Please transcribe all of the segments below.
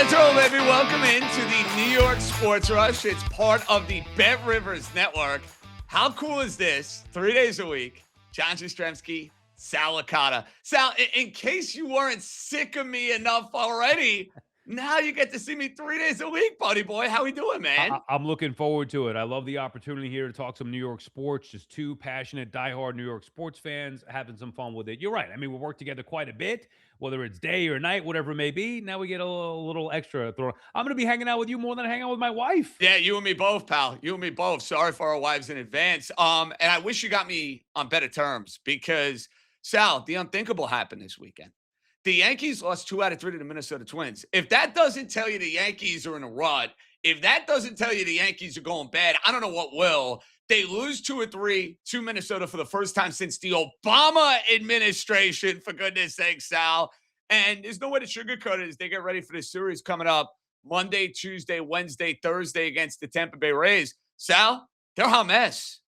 Let's roll, baby. Welcome into the New York Sports Rush. It's part of the Bet Rivers Network. How cool is this? 3 days a week. Jastremski, Sal Licata. Sal, in case you weren't sick of me enough already, now you get to see me 3 days a week, buddy boy. How we doing, man? I'm looking forward to it. I love the opportunity here to talk some New York sports. Just two passionate, diehard New York sports fans having some fun with it. You're right. I mean, we work together quite a bit, whether it's day or night, whatever it may be. Now we get a little extra throw. I'm going to be hanging out with you more than hanging out with my wife. Yeah, you and me both, pal. You and me both. Sorry for our wives in advance. And I wish you got me on better terms because, Sal, the unthinkable happened this weekend. The Yankees lost 2 out of 3 to the Minnesota Twins. If that doesn't tell you the Yankees are in a rut, if that doesn't tell you the Yankees are going bad, I don't know what will. They lose 2 or 3 to Minnesota for the first time since the Obama administration, for goodness sake, Sal. And there's no way to sugarcoat it as they get ready for this series coming up Monday, Tuesday, Wednesday, Thursday against the Tampa Bay Rays. Sal, they're a hot mess.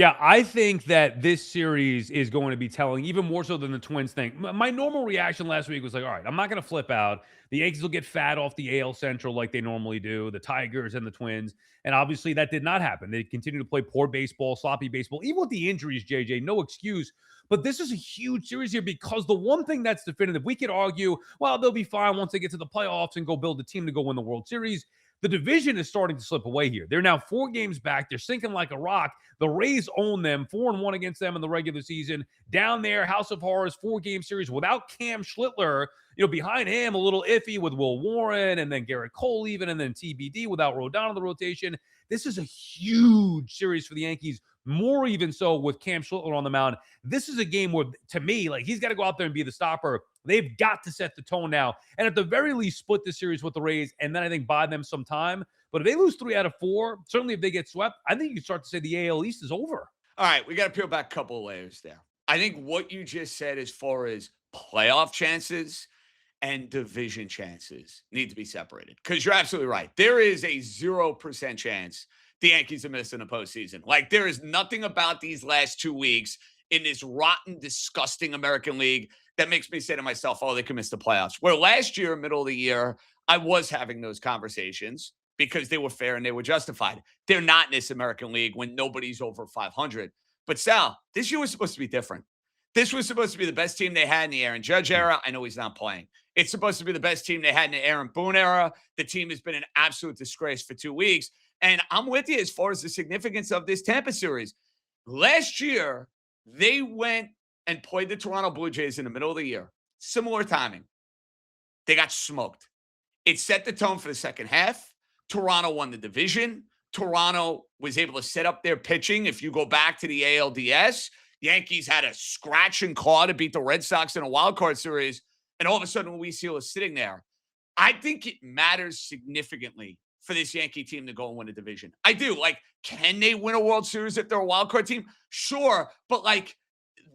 Yeah, I think that this series is going to be telling even more so than the Twins thing. My normal reaction last week was like, all right, I'm not going to flip out. The Yankees will get fat off the AL Central like they normally do, the Tigers and the Twins. And obviously that did not happen. They continue to play poor baseball, sloppy baseball, even with the injuries, JJ, no excuse. But this is a huge series here because the one thing that's definitive, we could argue, well, they'll be fine once they get to the playoffs and go build a team to go win the World Series. The division is starting to slip away here. They're now 4 games back. They're sinking like a rock. The Rays own them, 4-1 against them in the regular season. Down there, House of Horrors, 4-game series without Cam Schlittler. Behind him, a little iffy with Will Warren and then Garrett Cole even, and then TBD without Rodon in the rotation. This is a huge series for the Yankees, more even so with Cam Schlittler on the mound. This is a game where, to me, like he's got to go out there and be the stopper. They've got to set the tone now. And at the very least, split the series with the Rays and then I think buy them some time. But if they lose 3 out of 4, certainly if they get swept, I think you can start to say the AL East is over. All right, we got to peel back a couple of layers there. I think what you just said as far as playoff chances and division chances need to be separated because you're absolutely right. There is a 0% chance the Yankees are missing the postseason. Like there is nothing about these last 2 weeks in this rotten, disgusting American League that makes me say to myself, oh, they can miss the playoffs. Where last year, middle of the year, I was having those conversations because they were fair and they were justified. They're not in this American League when nobody's over 500. But Sal, this year was supposed to be different. This was supposed to be the best team they had in the Aaron Judge era. I know he's not playing. It's supposed to be the best team they had in the Aaron Boone era. The team has been an absolute disgrace for 2 weeks. And I'm with you as far as the significance of this Tampa series. Last year, they went and played the Toronto Blue Jays in the middle of the year. Similar timing. They got smoked. It set the tone for the second half. Toronto won the division. Toronto was able to set up their pitching. If you go back to the ALDS, Yankees had a scratch and claw to beat the Red Sox in a wild card series. And all of a sudden, Luis Seal is sitting there. I think it matters significantly for this Yankee team to go and win a division. I do. Like, can they win a World Series if they're a wild card team? Sure. But like,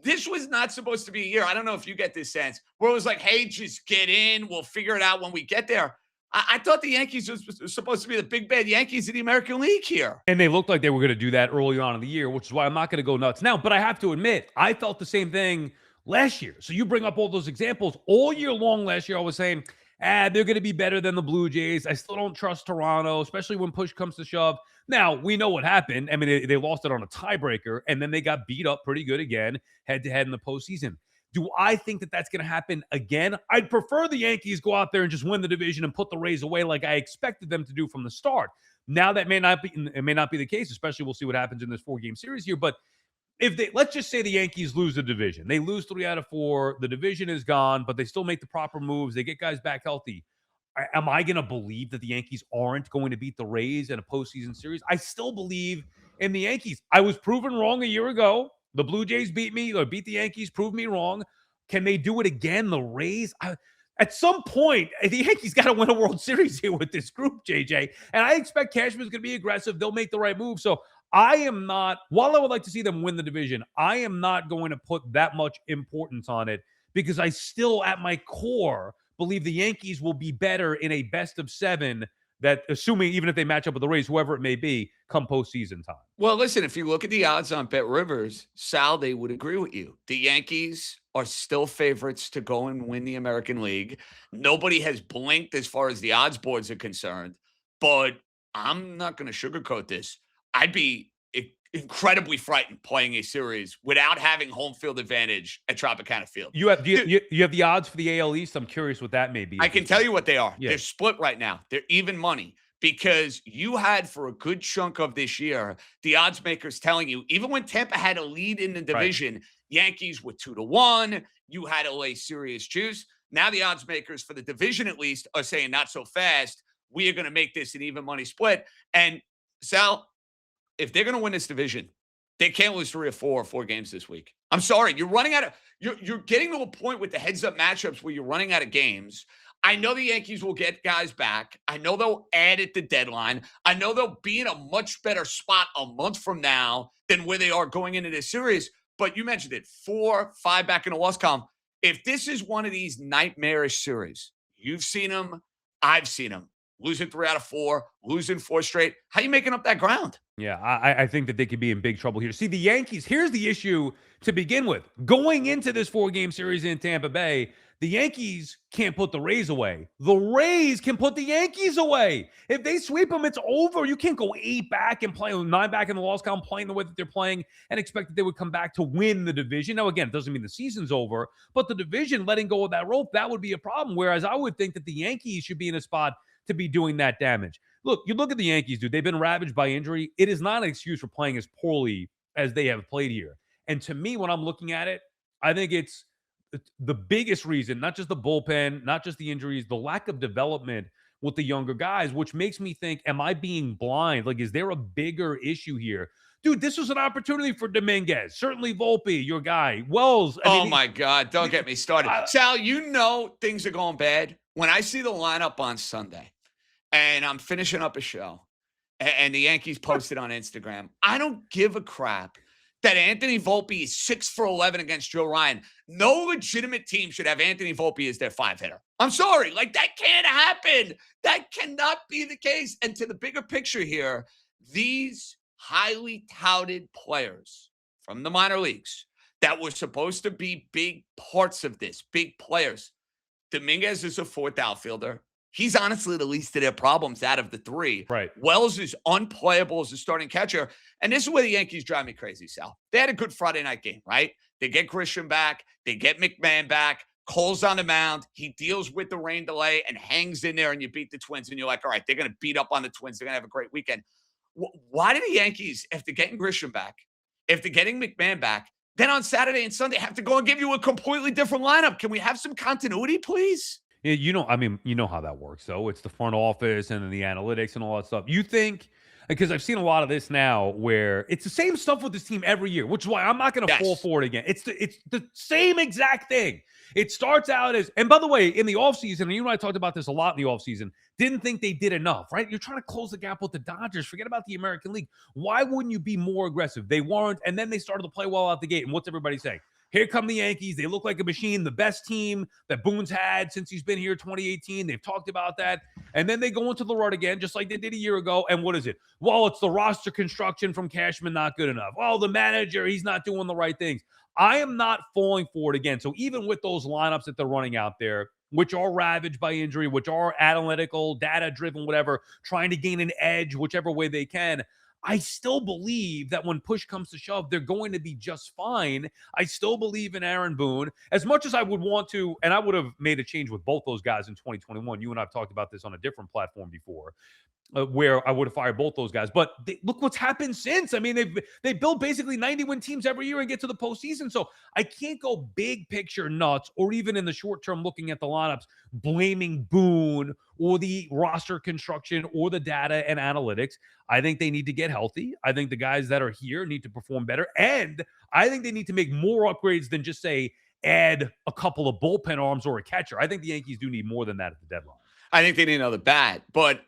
this was not supposed to be a year. I don't know if you get this sense where it was like, hey, just get in. We'll figure it out when we get there. I thought the Yankees was supposed to be the big bad Yankees of the American League here. And they looked like they were going to do that early on in the year, which is why I'm not going to go nuts now. But I have to admit, I felt the same thing last year. So you bring up all those examples. All year long last year, I was saying, they're going to be better than the Blue Jays. I still don't trust Toronto, especially when push comes to shove. Now, we know what happened. I mean, they lost it on a tiebreaker, and then they got beat up pretty good again, head-to-head in the postseason. Do I think that that's going to happen again? I'd prefer the Yankees go out there and just win the division and put the Rays away like I expected them to do from the start. Now that may not be the case, especially we'll see what happens in this 4-game series here. But if let's just say the Yankees lose the division. They lose 3 out of 4. The division is gone, but they still make the proper moves. They get guys back healthy. Am I going to believe that the Yankees aren't going to beat the Rays in a postseason series? I still believe in the Yankees. I was proven wrong a year ago. The Blue Jays beat me or beat the Yankees, proved me wrong. Can they do it again? The Rays? At some point, the Yankees got to win a World Series here with this group, JJ. And I expect Cashman's going to be aggressive. They'll make the right move. So I am not, while I would like to see them win the division, I am not going to put that much importance on it because I still, at my core, believe the Yankees will be better in a best of 7 that assuming even if they match up with the Rays, whoever it may be, come postseason time. Well, listen, if you look at the odds on Bet Rivers, Sal, they would agree with you. The Yankees are still favorites to go and win the American League. Nobody has blinked as far as the odds boards are concerned, but I'm not going to sugarcoat this. I'd be incredibly frightened playing a series without having home field advantage at Tropicana Field. You have Dude, you have the odds for the AL East. I'm curious what that may be. I can tell you what they are. Yeah. They're split right now. They're even money because you had for a good chunk of this year, the odds makers telling you, even when Tampa had a lead in the division, Yankees were 2-1. You had to lay serious juice. Now the odds makers for the division, at least, are saying not so fast. We are going to make this an even money split. And Sal, if they're going to win this division, they can't lose 3 or 4 games this week. I'm sorry. You're running out of you're getting to a point with the heads-up matchups where you're running out of games. I know the Yankees will get guys back. I know they'll add at the deadline. I know they'll be in a much better spot a month from now than where they are going into this series. But you mentioned it, 4, 5 back in the loss column. If this is one of these nightmarish series, you've seen them, I've seen them. Losing 3 out of 4, losing 4 straight. How are you making up that ground? Yeah, I think that they could be in big trouble here. See, the Yankees, here's the issue to begin with. Going into this 4-game series in Tampa Bay, the Yankees can't put the Rays away. The Rays can put the Yankees away. If they sweep them, it's over. You can't go 8 back and play 9 back in the loss column, playing the way that they're playing, and expect that they would come back to win the division. Now, again, it doesn't mean the season's over, but the division, letting go of that rope, that would be a problem. Whereas I would think that the Yankees should be in a spot to be doing that damage. Look, you look at the Yankees, dude. They've been ravaged by injury. It is not an excuse for playing as poorly as they have played here. And to me, when I'm looking at it, I think it's the biggest reason, not just the bullpen, not just the injuries, the lack of development with the younger guys, which makes me think, am I being blind? Like, is there a bigger issue here? Dude, this was an opportunity for Dominguez. Certainly Volpe, your guy. Wells. My God. Don't get me started. Sal, you know things are going bad. When I see the lineup on Sunday and I'm finishing up a show and the Yankees posted on Instagram, I don't give a crap that Anthony Volpe is 6 for 11 against Joe Ryan. No legitimate team should have Anthony Volpe as their 5-hitter. I'm sorry. Like, that can't happen. That cannot be the case. And to the bigger picture here, these highly touted players from the minor leagues that were supposed to be big parts of this, big players. Dominguez is a 4th outfielder. He's honestly the least of their problems out of the 3. Right. Wells is unplayable as a starting catcher. And this is where the Yankees drive me crazy, Sal. They had a good Friday night game, right? They get Grisham back. They get McMahon back. Cole's on the mound. He deals with the rain delay and hangs in there, and you beat the Twins. And you're like, all right, they're going to beat up on the Twins. They're going to have a great weekend. Why do the Yankees, after getting Grisham back, after getting McMahon back, then on Saturday and Sunday have to go and give you a completely different lineup? Can we have some continuity, please? Yeah, you know how that works, though. It's the front office and then the analytics and all that stuff. You think, because I've seen a lot of this now where it's the same stuff with this team every year, which is why I'm not going to fall for it again. It's the same exact thing. It starts out as, and by the way, in the offseason, and you and I talked about this a lot in the offseason, didn't think they did enough, right? You're trying to close the gap with the Dodgers. Forget about the American League. Why wouldn't you be more aggressive? They weren't, and then they started to play well out the gate. And what's everybody saying? Here come the Yankees. They look like a machine, the best team that Boone's had since he's been here 2018. They've talked about that. And then they go into the rut again, just like they did a year ago. And what is it? Well, it's the roster construction from Cashman not good enough. Well, the manager, he's not doing the right things. I am not falling for it again. So even with those lineups that they're running out there, which are ravaged by injury, which are analytical, data-driven, whatever, trying to gain an edge whichever way they can, I still believe that when push comes to shove, they're going to be just fine. I still believe in Aaron Boone. As much as I would want to, and I would have made a change with both those guys in 2021. You and I have talked about this on a different platform before, where I would have fired both those guys. But look what's happened since. I mean, they build basically 90-win teams every year and get to the postseason. So I can't go big picture nuts, or even in the short term looking at the lineups, blaming Boone or the roster construction or the data and analytics. I think they need to get healthy. I think the guys that are here need to perform better. And I think they need to make more upgrades than just say, add a couple of bullpen arms or a catcher. I think the Yankees do need more than that at the deadline. I think they need another bat, but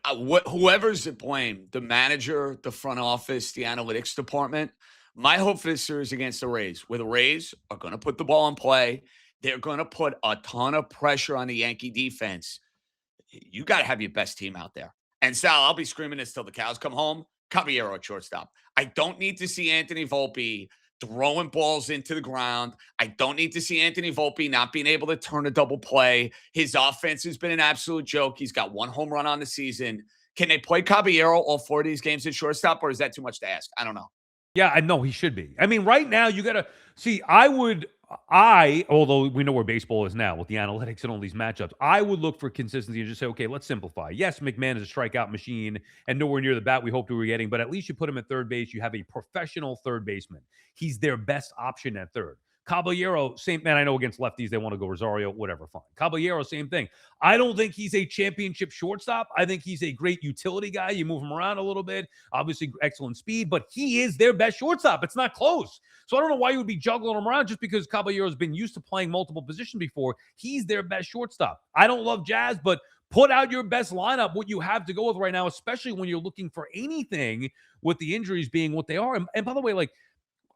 whoever's to blame, the manager, the front office, the analytics department, my hope for this series against the Rays, where the Rays are going to put the ball in play, they're going to put a ton of pressure on the Yankee defense. You got to have your best team out there. And Sal, I'll be screaming this till the cows come home. Caballero at shortstop. I don't need to see Anthony Volpe throwing balls into the ground. I don't need to see Anthony Volpe not being able to turn a double play. His offense has been an absolute joke. He's got 1 home run on the season. Can they play Caballero all 4 of these games at shortstop, or is that too much to ask? I don't know. Yeah, I know he should be. I mean, right now you got to see. Although we know where baseball is now with the analytics and all these matchups, I would look for consistency and just say, okay, let's simplify. Yes, McMahon is a strikeout machine and nowhere near the bat we hoped we were getting, but at least you put him at third base. You have a professional third baseman. He's their best option at third. Caballero, same man. I know against lefties they want to go Rosario, whatever, fine. Caballero, same thing. I don't think he's a championship shortstop. I think he's a great utility guy. You move him around a little bit, obviously excellent speed, but he is their best shortstop. It's not close. So I don't know why you would be juggling him around just because Caballero's been used to playing multiple positions before. He's their best shortstop. I don't love Jazz, but put out your best lineup, what you have to go with right now, especially when you're looking for anything with the injuries being what they are. And by the way, like,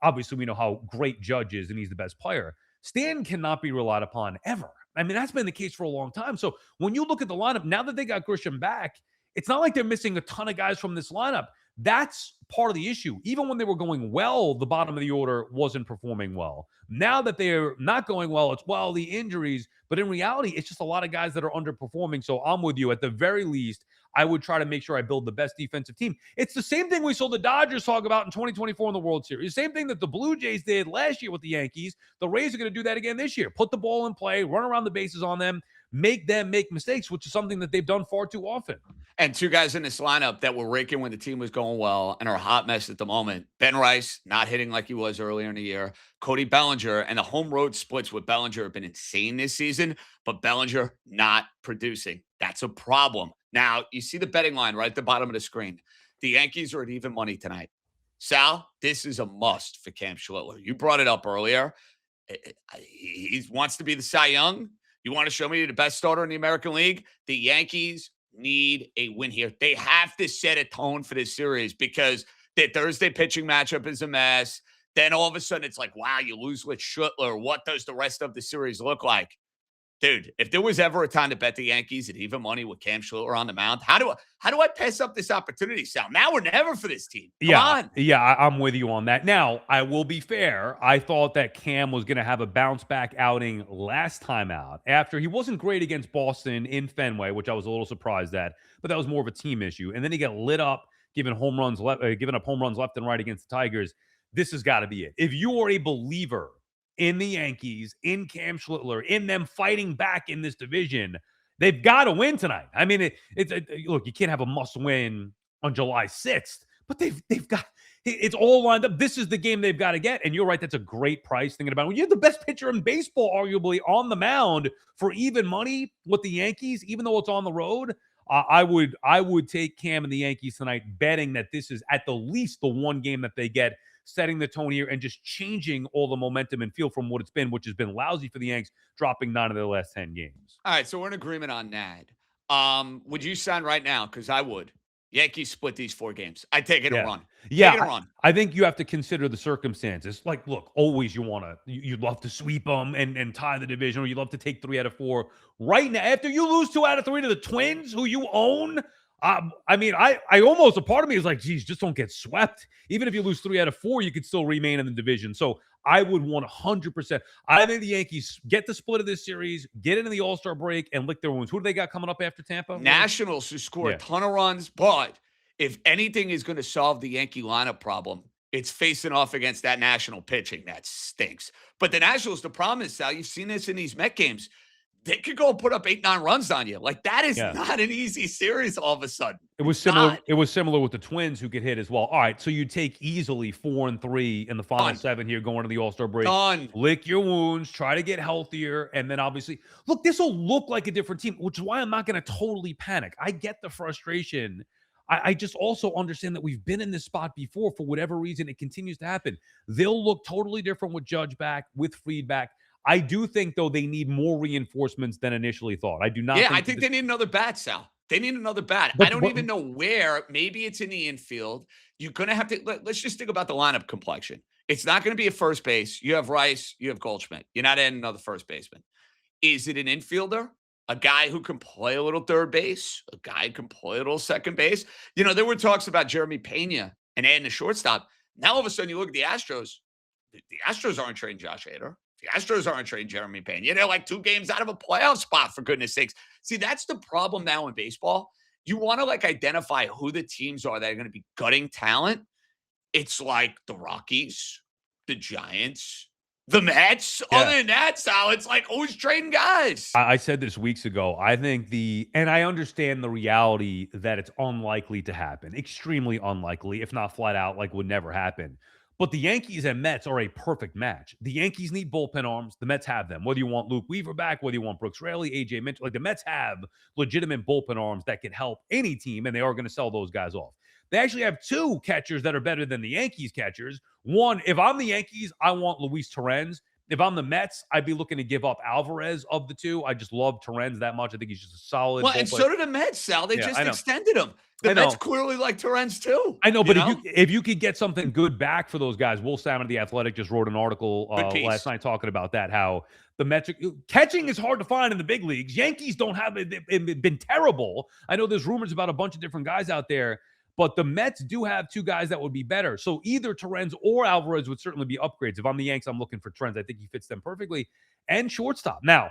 obviously we know how great Judge is and he's the best player. Stan cannot be relied upon ever. I mean, that's been the case for a long time. So when you look at the lineup, now that they got Grisham back, it's not like they're missing a ton of guys from this lineup. That's part of the issue. Even when they were going well, the bottom of the order wasn't performing well. Now that they're not going well, it's, well, the injuries. But in reality, it's just a lot of guys that are underperforming. So I'm with you. At the very least, I would try to make sure I build the best defensive team. It's the same thing we saw the Dodgers talk about in 2024 in the World Series. Same thing that the Blue Jays did last year with the Yankees. The Rays are going to do that again this year. Put the ball in play, run around the bases on them, make them make mistakes, which is something that they've done far too often. And 2 guys in this lineup that were raking when the team was going well and are a hot mess at the moment. Ben Rice, not hitting like he was earlier in the year. Cody Bellinger, and the home road splits with Bellinger have been insane this season, but Bellinger not producing. That's a problem. Now, you see the betting line right at the bottom of the screen. The Yankees are at even money tonight. Sal, this is a must for Cam Schlittler. You brought it up earlier. He wants to be the Cy Young. You want to show me the best starter in the American League? The Yankees need a win here. They have to set a tone for this series because the Thursday pitching matchup is a mess. Then all of a sudden it's like, wow, you lose with Schlittler. What does the rest of the series look like? Dude, if there was ever a time to bet the Yankees at even money with Cam Schlittler on the mound, how do I pass up this opportunity, Sal? Now or never for this team. Come on. Yeah, I'm with you on that. Now, I will be fair. I thought that Cam was going to have a bounce back outing last time out after he wasn't great against Boston in Fenway, which I was a little surprised at, but that was more of a team issue. And then he got lit up, giving up home runs left and right against the Tigers. This has got to be it. If you are a believer in the Yankees, in Cam Schlittler, in them fighting back in this division, they've got to win tonight. I mean, look, you can't have a must win on July 6th, but they've got it's all lined up. This is the game they've got to get. And you're right, that's a great price thinking about it. When you have the best pitcher in baseball, arguably, on the mound for even money with the Yankees, even though it's on the road, I would take Cam and the Yankees tonight, betting that this is at the least the one game that they get, setting the tone here and just changing all the momentum and feel from what it's been, which has been lousy for the Yanks, dropping 9 of their last 10 games. All right, so we're in agreement on that. Would you sign right now? Because I would. Yankees split these 4 games. I'd take it a run. Yeah, take it a run. I think you have to consider the circumstances. Like, look, always you'd love to sweep them and tie the division, or you'd love to take 3 out of 4. Right now, after you lose 2 out of 3 to the Twins, who you own, I mean, I almost, a part of me is like, geez, just don't get swept. Even if you lose 3 out of 4, you could still remain in the division. So I would 100%. I think the Yankees get the split of this series, get into the All-Star break, and lick their wounds. Who do they got coming up after Tampa? Nationals, who score a ton of runs. But if anything is going to solve the Yankee lineup problem, it's facing off against that National pitching. That stinks. But the Nationals, the problem is, Sal, you've seen this in these Met games. They could go put up 8, 9 runs on you. Like, that is not an easy series all of a sudden. It was similar. It was similar with the Twins, who could hit as well. All right, so you take easily 4-3 in the final 7 here going to the All-Star break. Done. Lick your wounds, try to get healthier, and then obviously, look, this will look like a different team, which is why I'm not going to totally panic. I get the frustration. I just also understand that we've been in this spot before. For whatever reason, it continues to happen. They'll look totally different with Judge back, with Fried back. I do think, though, they need more reinforcements than initially thought. I do not. Yeah, I think they need another bat, Sal. They need another bat. I don't even know where. Maybe it's in the infield. You're going to have to, let's just think about the lineup complexion. It's not going to be a first base. You have Rice, you have Goldschmidt. You're not adding another first baseman. Is it an infielder? a guy who can play a little third base, a guy who can play a little second base. There were talks about Jeremy Pena and adding a shortstop. Now all of a sudden you look at the Astros. The Astros aren't trading Josh Hader. The Astros aren't trading Jeremy Pena. They're like 2 games out of a playoff spot, for goodness sakes. See, that's the problem now in baseball. You want to identify who the teams are that are going to be gutting talent. It's like the Rockies, the Giants, the Mets. Yeah. Other than that, Sal, it's like who's trading guys? I said this weeks ago. I think and I understand the reality that it's unlikely to happen, extremely unlikely, if not flat out, would never happen. But the Yankees and Mets are a perfect match. The Yankees need bullpen arms. The Mets have them. Whether you want Luke Weaver back, whether you want Brooks Raley, AJ Mitchell, the Mets have legitimate bullpen arms that can help any team, and they are going to sell those guys off. They actually have 2 catchers that are better than the Yankees catchers. One, if I'm the Yankees, I want Luis Torrens. If I'm the Mets, I'd be looking to give up Alvarez of the 2. I just love Torrens that much. I think he's just a solid. Well, and so did the Mets, Sal. They just extended him. The Mets clearly like Torrens too. I know, but if you could get something good back for those guys, Will Salmon of The Athletic just wrote an article last night talking about that, how the Mets catching is hard to find in the big leagues. Yankees don't have it. They've been terrible. I know there's rumors about a bunch of different guys out there, but the Mets do have 2 guys that would be better. So either Torrens or Alvarez would certainly be upgrades. If I'm the Yanks, I'm looking for Torrens. I think he fits them perfectly. And shortstop. Now,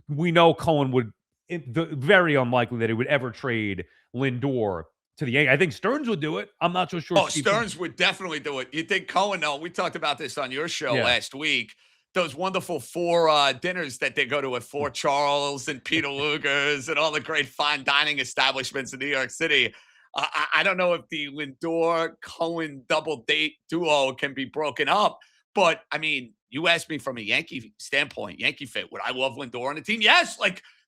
we know Cohen would, very unlikely that he would ever trade Lindor to the Yankees. I think Stearns would do it. I'm not so sure. Oh, Stearns would definitely do it. You think Cohen, no, we talked about this on your show last week. Those wonderful 4 dinners that they go to at Fort Charles and Peter Luger's and all the great fine dining establishments in New York City. I don't know if the Lindor-Cohen double date duo can be broken up, but I mean, you asked me from a Yankee standpoint, Yankee fit, would I love Lindor on the team? Yes.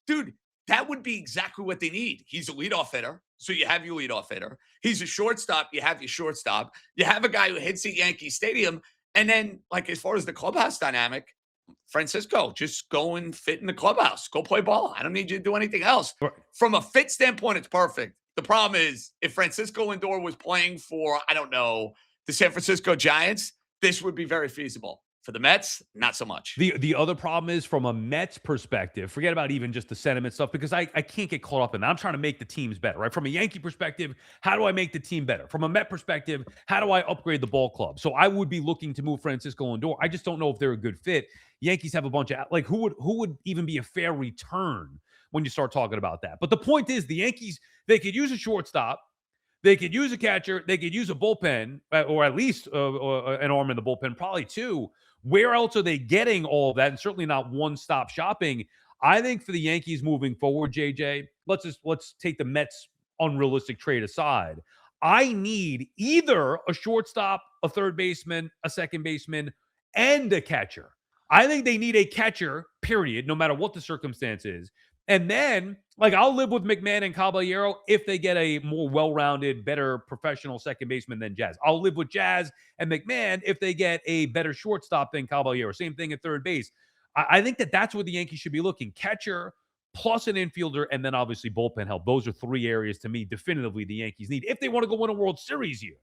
Dude, that would be exactly what they need. He's a leadoff hitter, so you have your leadoff hitter. He's a shortstop, you have your shortstop. You have a guy who hits at Yankee Stadium, and then, as far as the clubhouse dynamic, Francisco, just go and fit in the clubhouse. Go play ball. I don't need you to do anything else. From a fit standpoint, it's perfect. The problem is, if Francisco Lindor was playing for, I don't know, the San Francisco Giants, this would be very feasible. For the Mets, not so much. The other problem is, from a Mets perspective, forget about even just the sentiment stuff, because I can't get caught up in that. I'm trying to make the teams better, right? From a Yankee perspective, how do I make the team better? From a Met perspective, how do I upgrade the ball club? So I would be looking to move Francisco Lindor. I just don't know if they're a good fit. Yankees have a bunch of, who would even be a fair return when you start talking about that? But the point is, the Yankees, they could use a shortstop. They could use a catcher. They could use a bullpen, or at least an arm in the bullpen, probably 2. Where else are they getting all of that? And certainly not one-stop shopping. I think for the Yankees moving forward, JJ, let's take the Mets' unrealistic trade aside. I need either a shortstop, a third baseman, a second baseman, and a catcher. I think they need a catcher, period, no matter what the circumstance is. And then, I'll live with McMahon and Caballero if they get a more well-rounded, better professional second baseman than Jazz. I'll live with Jazz and McMahon if they get a better shortstop than Caballero. Same thing at third base. I think that's where the Yankees should be looking. Catcher plus an infielder, and then obviously bullpen help. Those are 3 areas, to me, definitively the Yankees need if they want to go win a World Series here.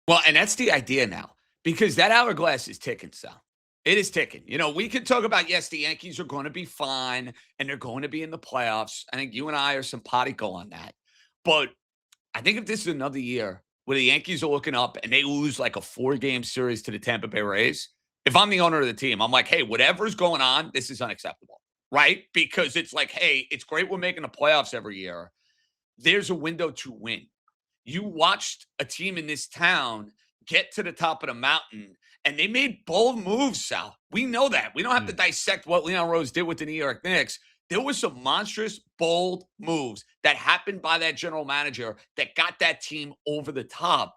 Well, and that's the idea now, because that hourglass is ticking, Sal. It is ticking. We could talk about, yes, the Yankees are going to be fine and they're going to be in the playoffs. I think you and I are simpatico on that. But I think if this is another year where the Yankees are looking up and they lose a 4-game series to the Tampa Bay Rays, if I'm the owner of the team, I'm like, hey, whatever's going on, this is unacceptable, right? Because it's hey, it's great we're making the playoffs every year. There's a window to win. You watched a team in this town get to the top of the mountain, and they made bold moves, Sal. We know that. We don't have to dissect what Leon Rose did with the New York Knicks. There was some monstrous, bold moves that happened by that general manager that got that team over the top.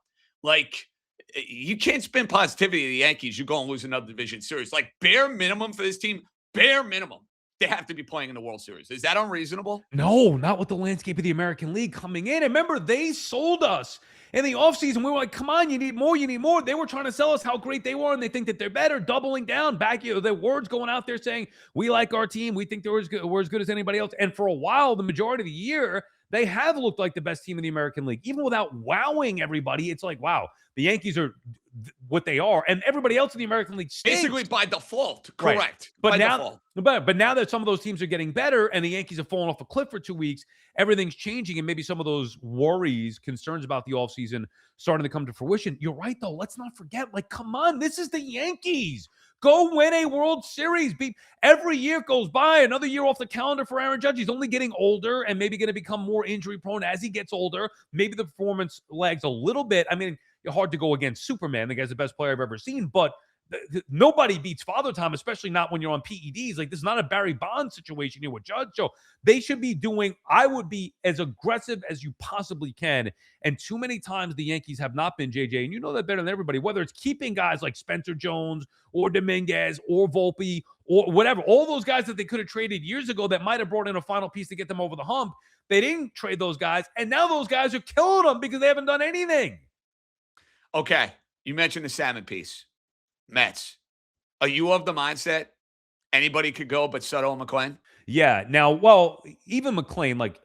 You can't spin positivity to the Yankees. You go and lose another division series. Bare minimum for this team, bare minimum, they have to be playing in the World Series. Is that unreasonable? No, not with the landscape of the American League coming in. And remember, they sold us in the offseason. We were like, come on, you need more, you need more. They were trying to sell us how great they were, and they think that they're better, doubling down, their words going out there saying, we like our team. We think we're as good as anybody else. And for a while, the majority of the year, they have looked like the best team in the American League. Even without wowing everybody, it's like, wow, the Yankees are what they are, and everybody else in the American League stinks. Basically by default, Right. correct. But by now, default. but now that some of those teams are getting better and the Yankees have fallen off a cliff for 2 weeks, everything's changing, and maybe some of those worries, concerns about the offseason starting to come to fruition. You're right, though. Let's not forget, like, come on, this is the Yankees. Go win a World Series. Every year goes by, another year off the calendar for Aaron Judge. He's only getting older and maybe going to become more injury prone as he gets older. Maybe the performance lags a little bit. I mean, you're hard to go against Superman. The guy's the best player I've ever seen, but nobody beats Father Time, especially not when you're on PEDs. Like, this is not a Barry Bonds situation here with Judge. So they should be I would be as aggressive as you possibly can. And too many times the Yankees have not been, JJ, and you know that better than everybody, whether it's keeping guys like Spencer Jones or Dominguez or Volpe or whatever, all those guys that they could have traded years ago that might have brought in a final piece to get them over the hump. They didn't trade those guys. And now those guys are killing them because they haven't done anything. Okay. You mentioned the salmon piece. Mets. Are you of the mindset anybody could go but Soto and McClain? Yeah. Now, well, even McClain, like,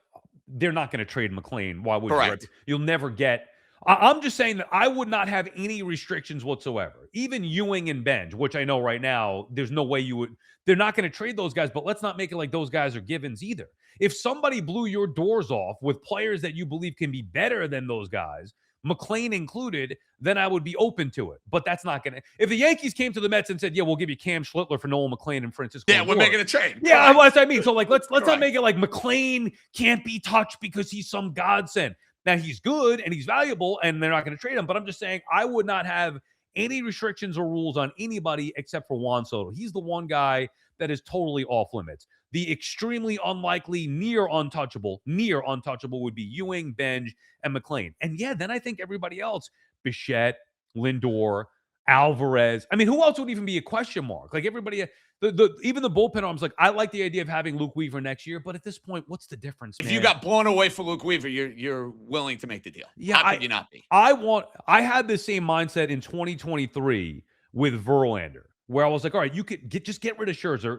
they're not going to trade McClain. Why would Correct. you? You'll never get. I'm just saying that I would not have any restrictions whatsoever. Even Ewing and Benj, which I know right now, there's no way you would. They're not going to trade those guys, but let's not make it like those guys are givens either. If somebody blew your doors off with players that you believe can be better than those guys, McClain included, then I would be open to it. But that's not going to. If the Yankees came to the Mets and said, "Yeah, we'll give you Cam Schlittler for Nolan McClain and Francisco," yeah, we're making a trade. Yeah, Correct. that's what I mean. So, like, let's Correct. not make it like McClain can't be touched because he's some godsend. Now, he's good and he's valuable, and they're not going to trade him. But I'm just saying, I would not have any restrictions or rules on anybody except for Juan Soto. He's the one guy that is totally off limits. The extremely unlikely, near untouchable would be Ewing, Benj, and McClain. And yeah, then I think everybody else, Bichette, Lindor, Alvarez. I mean, who else would even be a question mark? Like, everybody, even the bullpen arms, like, I like the idea of having Luke Weaver next year, but at this point, what's the difference, man? If you got blown away for Luke Weaver, you're willing to make the deal. Yeah, How could you not be? I had the same mindset in 2023 with Verlander, where I was like, all right, you could just get rid of Scherzer.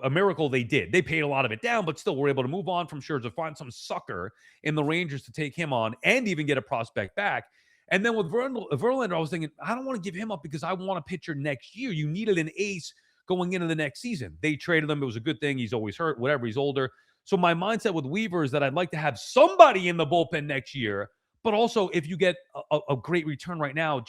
A miracle they did. They paid a lot of it down, but still were able to move on from Scherzer, find some sucker in the Rangers to take him on, and even get a prospect back. And then with Verlander, I was thinking, I don't want to give him up because I want a pitcher next year. You needed an ace going into the next season. They traded him. It was a good thing. He's always hurt, whatever. He's older. So my mindset with Weaver is that I'd like to have somebody in the bullpen next year. But also, if you get a great return right now,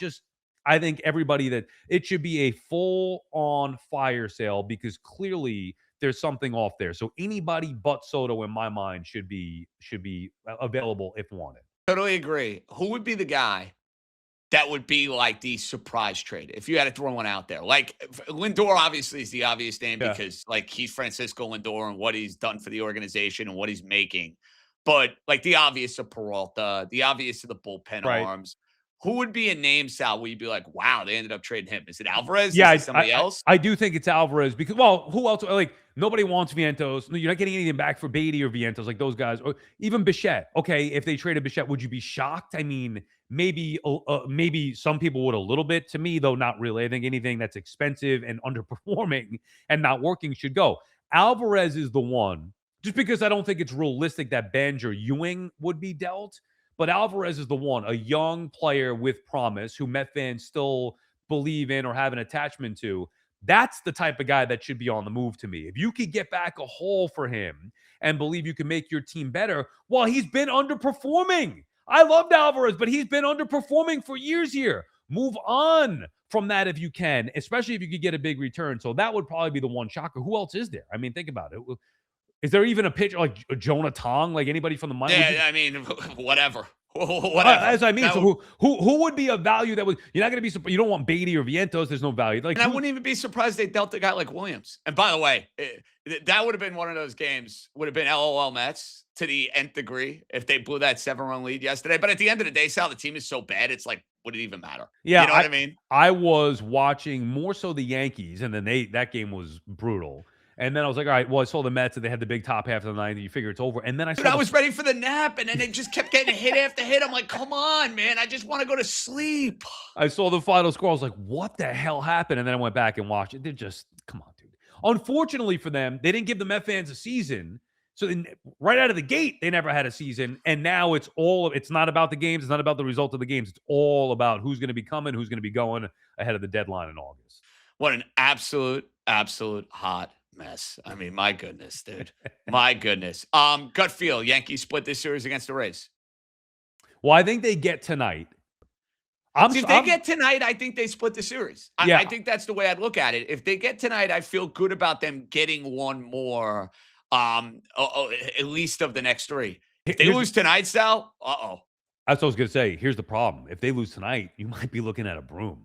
I think everybody that it should be a full-on fire sale because clearly there's something off there. So anybody but Soto, in my mind, should be available if wanted. Totally agree. Who would be the guy that would be like the surprise trade if you had to throw one out there? Like, Lindor obviously is the obvious name because, like, he's Francisco Lindor and what he's done for the organization and what he's making. But, like, the obvious of Peralta, the obvious of the bullpen arms. Who would be a name, Sal, where you'd be like, wow, they ended up trading him? Is it Alvarez? Yeah, Is it somebody else? I do think it's Alvarez because, well, who else? Like, nobody wants Vientos. You're not getting anything back for Beatty or Vientos, like those guys. Or even Bichette. Okay, if they traded Bichette, would you be shocked? I mean, maybe some people would a little bit. To me, though, not really. I think anything that's expensive and underperforming and not working should go. Alvarez is the one, just because I don't think it's realistic that Benj or Ewing would be dealt. But Alvarez is the one, a young player with promise who Met fans still believe in or have an attachment to. That's the type of guy that should be on the move to me. If you could get back a haul for him and believe you can make your team better, well, he's been underperforming. I loved Alvarez, but he's been underperforming for years here. Move on from that if you can, especially if you could get a big return. So that would probably be the one shocker. Who else is there? I mean, think about it. Is there even a pitcher like Jonah Tong, like anybody from the minor? Yeah, I mean, whatever. As I mean, that so who would be a value that would you're not going to be? You don't want Beatty or Vientos. There's no value. Like, and I wouldn't even be surprised they dealt a guy like Williams. And by the way, that would have been one of those games. Would have been LOL Mets to the nth degree if they blew that 7-run lead yesterday. But at the end of the day, Sal, the team is so bad. It's like, would it even matter? Yeah, you know what I mean. I was watching more so the Yankees, and then that game was brutal. And then I was like, all right, well, I saw the Mets and they had the big top half of the ninth, and you figure it's over. And then I was ready for the nap, and then they just kept getting hit after hit. I'm like, come on, man. I just want to go to sleep. I saw the final score. I was like, what the hell happened? And then I went back and watched it. They're just, come on, dude. Unfortunately for them, they didn't give the Met fans a season. So right out of the gate, they never had a season. And now it's not about the games. It's not about the result of the games. It's all about who's going to be coming, who's going to be going ahead of the deadline in August. What an absolute hot mess. I mean, my goodness, dude. My goodness. Gut feel, Yankees split this series against the Rays. Well, I think they get tonight. If they get tonight, I think they split the series. Yeah. I think that's the way I'd look at it. If they get tonight, I feel good about them getting one more, at least of the next three. If they lose tonight, Sal, uh-oh. That's what I was going to say. Here's the problem. If they lose tonight, you might be looking at a broom.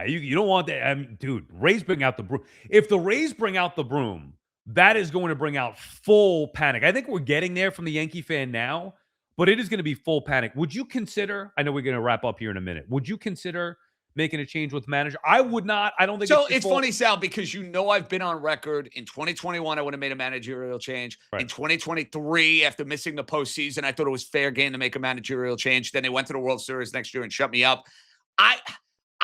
You don't want that. I mean, dude, Rays bring out the broom. If the Rays bring out the broom, that is going to bring out full panic. I think we're getting there from the Yankee fan now, but it is going to be full panic. Would you consider, I know we're going to wrap up here in a minute, would you consider making a change with manager? I would not. I don't think so. It's funny, Sal, because I've been on record in 2021. I would have made a managerial change. Right. In 2023, after missing the postseason, I thought it was fair game to make a managerial change. Then they went to the World Series next year and shut me up.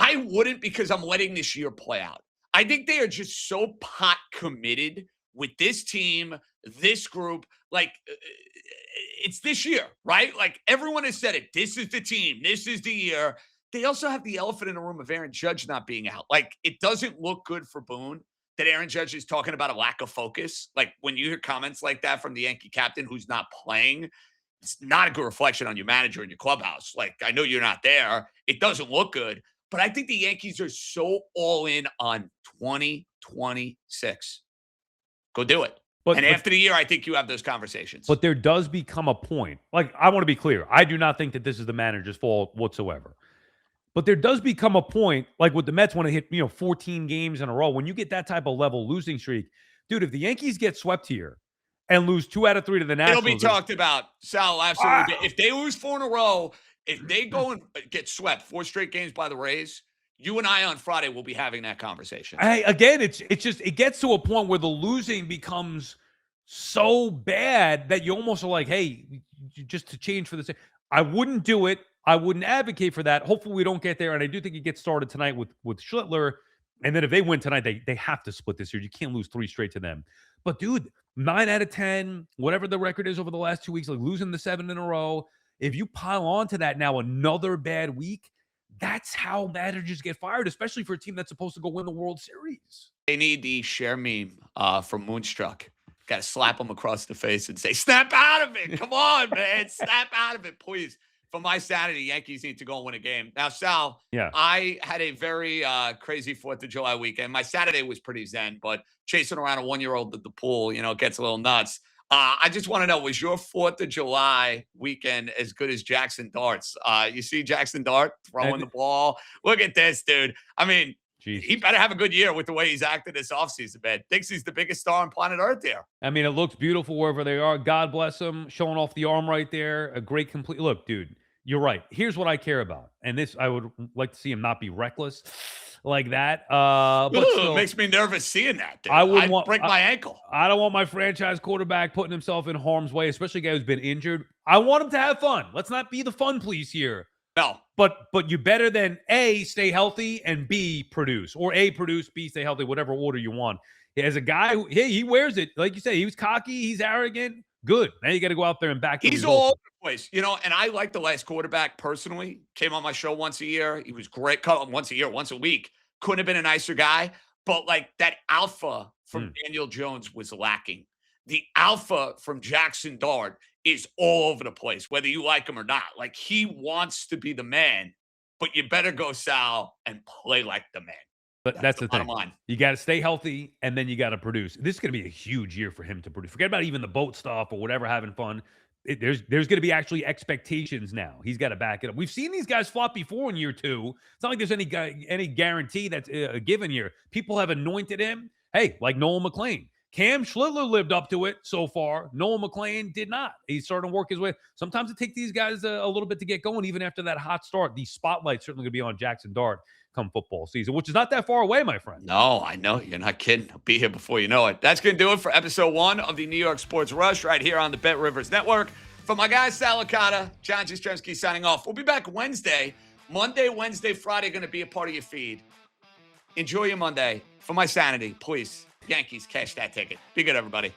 I wouldn't, because I'm letting this year play out. I think they are just so pot committed with this team, this group. Like, it's this year, right? Like, everyone has said it. This is the team. This is the year. They also have the elephant in the room of Aaron Judge not being out. Like, it doesn't look good for Boone that Aaron Judge is talking about a lack of focus. Like, when you hear comments like that from the Yankee captain who's not playing, it's not a good reflection on your manager and your clubhouse. Like, I know you're not there. It doesn't look good. But I think the Yankees are so all in on 2026. Go do it. And after the year, I think you have those conversations. But there does become a point. Like, I want to be clear. I do not think that this is the manager's fault whatsoever. But there does become a point, like with the Mets want to hit, 14 games in a row. When you get that type of level losing streak, dude, if the Yankees get swept here and lose 2 out of 3 to the Nationals. It'll be talked about, Sal, absolutely. If they lose 4 in a row, if they go and get swept 4 straight games by the Rays, you and I on Friday will be having that conversation. Again, it's just, it gets to a point where the losing becomes so bad that you almost are like, hey, just to change for the sake. I wouldn't do it. I wouldn't advocate for that. Hopefully we don't get there. And I do think it gets started tonight with Schlittler. And then if they win tonight, they have to split this year. You can't lose 3 straight to them. But dude, 9 out of 10, whatever the record is over the last 2 weeks, like losing the 7 in a row. If you pile on to that now another bad week, that's how managers get fired, especially for a team that's supposed to go win the World Series. They need the share meme from Moonstruck. Got to slap them across the face and say, snap out of it. Come on, man. Snap out of it, please. For my sanity, Yankees need to go and win a game. Now, Sal, I had a very crazy 4th of July weekend. My Saturday was pretty zen, but chasing around a 1-year-old at the pool, gets a little nuts. I just want to know, was your 4th of July weekend as good as Jaxson Dart's? You see Jaxson Dart throwing the ball? Look at this, dude. I mean, he better have a good year with the way he's acted this offseason, man. Thinks he's the biggest star on planet Earth there. I mean, it looks beautiful wherever they are. God bless him. Showing off the arm right there. A great complete. Look, dude, you're right. Here's what I care about. And this, I would like to see him not be reckless like that. But it makes me nervous seeing that, dude. I'd break my ankle. I don't want my franchise quarterback putting himself in harm's way, especially a guy who's been injured. I want him to have fun. Let's not be the fun police here. No. But you better than A, stay healthy, and B, produce. Or A, produce, B, stay healthy, whatever order you want. As a guy who, he wears it. Like you say, he was cocky, he's arrogant. Good. Now you got to go out there and back. He's all over the place, and I like the last quarterback personally. Came on my show once a year. He was great. Once a year, once a week. Couldn't have been a nicer guy. But like that alpha from Daniel Jones was lacking. The alpha from Jaxson Dart is all over the place, whether you like him or not. Like, he wants to be the man, but you better go, Sal, and play like the man. But that's the thing. Line. You got to stay healthy, and then you got to produce. This is going to be a huge year for him to produce. Forget about even the boat stuff or whatever, having fun. There's going to be actually expectations now. He's got to back it up. We've seen these guys flop before in year 2. It's not like there's any guarantee that's a given year. People have anointed him. Hey, like Noel McLean. Cam Schlittler lived up to it so far. Noel McLean did not. He's starting to work his way. Sometimes it takes these guys a little bit to get going, even after that hot start. The spotlight's certainly going to be on Jaxson Dart come football season, which is not that far away, my friend. No, I know. You're not kidding. I'll be here before you know it. That's going to do it for episode 1 of the New York Sports Rush right here on the Bet Rivers Network. For my guy, Sal Licata, John Jastremski signing off. We'll be back Wednesday. Monday, Wednesday, Friday going to be a part of your feed. Enjoy your Monday. For my sanity, please, Yankees, cash that ticket. Be good, everybody.